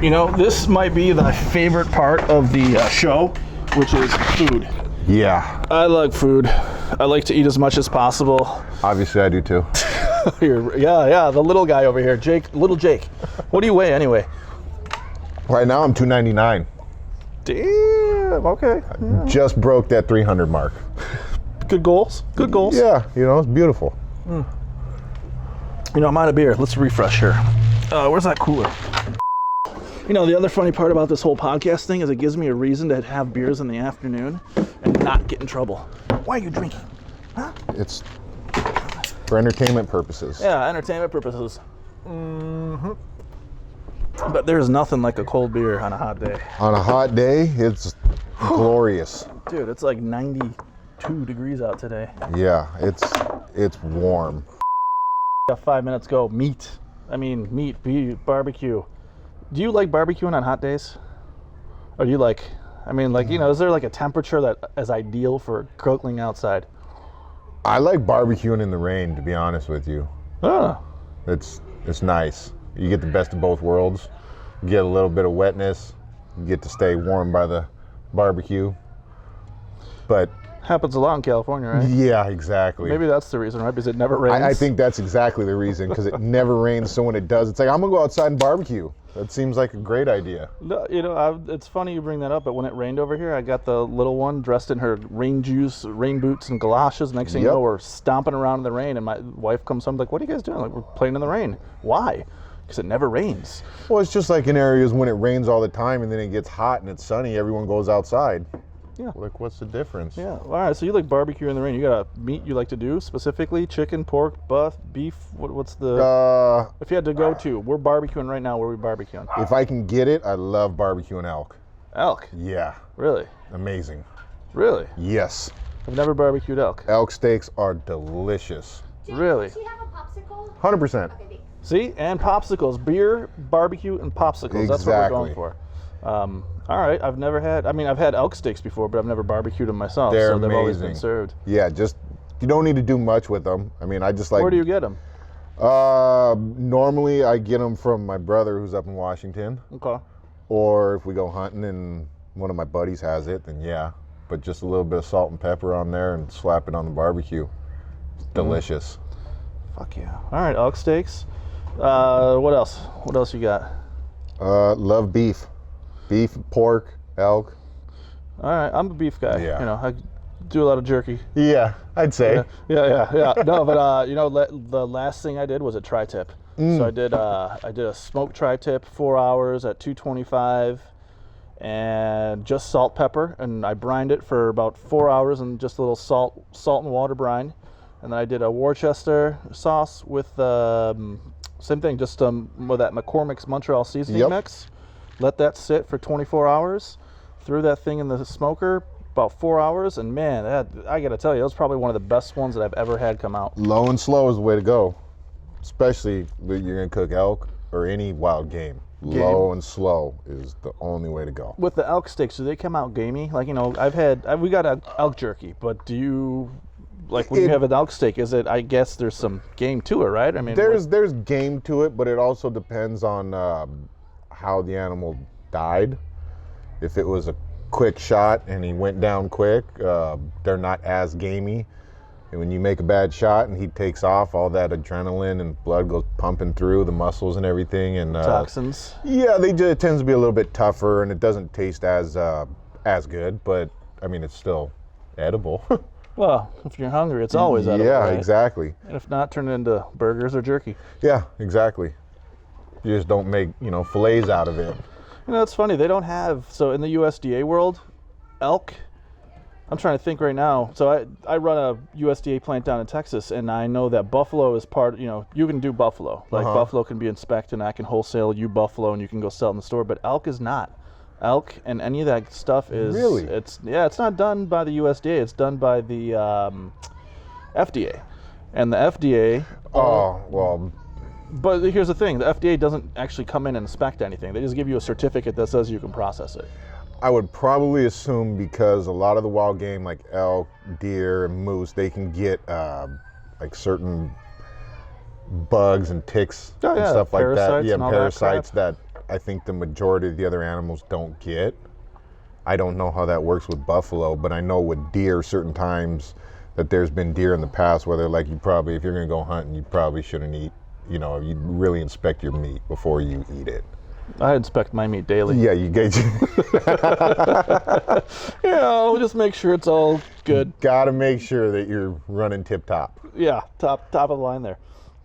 You know, this might be the favorite part of the show, which is food. Yeah. I like food. I like to eat as much as possible. Obviously, I do too. Yeah, the little guy over here, little Jake. What do you weigh anyway? Right now, I'm 299. Damn, okay. Yeah. Just broke that 300 mark. Good goals. Good goals. Yeah, you know, it's beautiful. You know, I'm out of beer. Let's refresh here. Where's that cooler? You know, the other funny part about this whole podcast thing is it gives me a reason to have beers in the afternoon and not get in trouble. Why are you drinking? Huh? It's for entertainment purposes. Yeah, entertainment purposes. But there's nothing like a cold beer on a hot day. On a hot day, it's glorious. Dude, it's like 92 degrees out today. Yeah, it's warm. Got 5 minutes go. Meat, barbecue. Do you like barbecuing on hot days? Or do you like, is there like a temperature that is ideal for cooking outside? I like barbecuing in the rain, to be honest with you. Oh. It's nice. You get the best of both worlds. You get a little bit of wetness. You get to stay warm by the barbecue. But happens a lot in California, right? yeah, exactly. Maybe that's the reason, right? Because it never rains. I think that's exactly the reason, because it never rains. So when it does, it's like, I'm gonna go outside and barbecue. That seems like a great idea. No, you know, it's funny you bring that up, but when it rained over here, I got the little one dressed in her rain boots and galoshes. Next thing you know, we're stomping around in the rain, and my wife comes home like, what are you guys doing? Like, we're playing in the rain. Why? Because it never rains. Well, it's just like in areas when it rains all the time and then it gets hot and it's sunny, everyone goes outside. Yeah. Like, what's the difference? Yeah. All right. So you like barbecue in the rain. You got a meat you like to do specifically? Chicken, pork, beef? What's the? If you had to go to, we're barbecuing right now. Where are we barbecuing? If I can get it, I love barbecuing elk. Elk? Yeah. Really? Amazing. Really? Yes. I've never barbecued elk. Elk steaks are delicious. Really? Does she have a popsicle? 100%. Okay, See? And popsicles. Beer, barbecue, and popsicles. That's what we're going for. All right, I've had elk steaks before, but I've never barbecued them myself. They're so they've always amazing. been served. Yeah, you don't need to do much with them. I mean, I just like. Where do you get them? Normally I get them from my brother who's up in Washington. Okay. Or if we go hunting and one of my buddies has it, then yeah. But just a little bit of salt and pepper on there and slap it on the barbecue. It's delicious. Fuck yeah. All right, elk steaks. What else? What else you got? Love beef. Beef, pork, elk. All right, I'm a beef guy. Yeah. You know, I do a lot of jerky. Yeah, I'd say. Yeah. No, but the last thing I did was a tri-tip. So I did a smoked tri-tip, 4 hours at 225, and just salt, pepper, and I brined it for about 4 hours and just a little salt and water brine, and then I did a Worcester sauce with same thing, just with that McCormick's Montreal seasoning mix. Let that sit for 24 hours. Threw that thing in the smoker about 4 hours, and man, I got to tell you, that was probably one of the best ones that I've ever had come out. Low and slow is the way to go, especially when you're gonna cook elk or any wild game. Low and slow is the only way to go. With the elk steaks, do they come out gamey? Like, you know, we got elk jerky, but do you, like when you have an elk steak, is it, I guess there's some game to it, right? I mean, there's game to it, but it also depends on how the animal died. If it was a quick shot and he went down quick, they're not as gamey. And when you make a bad shot and he takes off, all that adrenaline and blood goes pumping through the muscles and everything, and toxins. Yeah, it tends to be a little bit tougher and it doesn't taste as good, but I mean, it's still edible. Well, if you're hungry, it's always edible. Yeah, right? exactly. And if not, turn it into burgers or jerky. Yeah, exactly. You just don't make, fillets out of it. You know, it's funny. They don't have, so in the USDA world, elk, I'm trying to think right now. So I run a USDA plant down in Texas, and I know that buffalo is part, you can do buffalo. Like buffalo can be inspected, and I can wholesale you buffalo, and you can go sell it in the store, but elk is not. Elk and any of that stuff is, really? It's not done by the USDA. It's done by the FDA. And the FDA... Oh, well... But here's the thing, the FDA doesn't actually come in and inspect anything. They just give you a certificate that says you can process it. I would probably assume because a lot of the wild game like elk, deer, and moose, they can get like certain bugs and ticks and stuff like that. Yeah, parasites that I think the majority of the other animals don't get. I don't know how that works with buffalo, but I know with deer, certain times that there's been deer in the past where they're like, you probably, if you're going to go hunting, you probably shouldn't eat, you know, you really inspect your meat before you eat it. I inspect my meat daily. Yeah, you get You know, just make sure it's all good. Gotta make sure that you're running tip top. Yeah, top of the line there.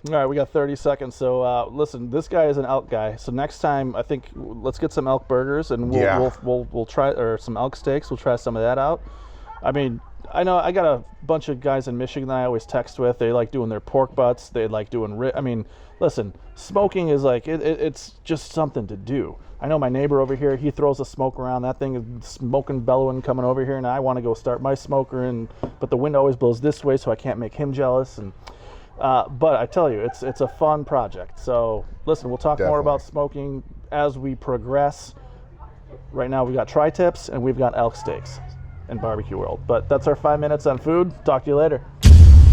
All right, we got 30 seconds. So listen, this guy is an elk guy. So next time, I think let's get some elk burgers and we'll try, or some elk steaks. We'll try some of that out. I mean, I know I got a bunch of guys in Michigan that I always text with. They like doing their pork butts. They like doing I mean, listen, smoking is like it's just something to do. I know my neighbor over here, he throws a smoke around. That thing is smoking, bellowing, coming over here, and I want to go start my smoker, but the wind always blows this way, so I can't make him jealous. And but I tell you, it's a fun project. So listen, we'll talk more about smoking as we progress. Right now we've got tri-tips and we've got elk steaks in barbecue world. But that's our 5 minutes on food. Talk to you later.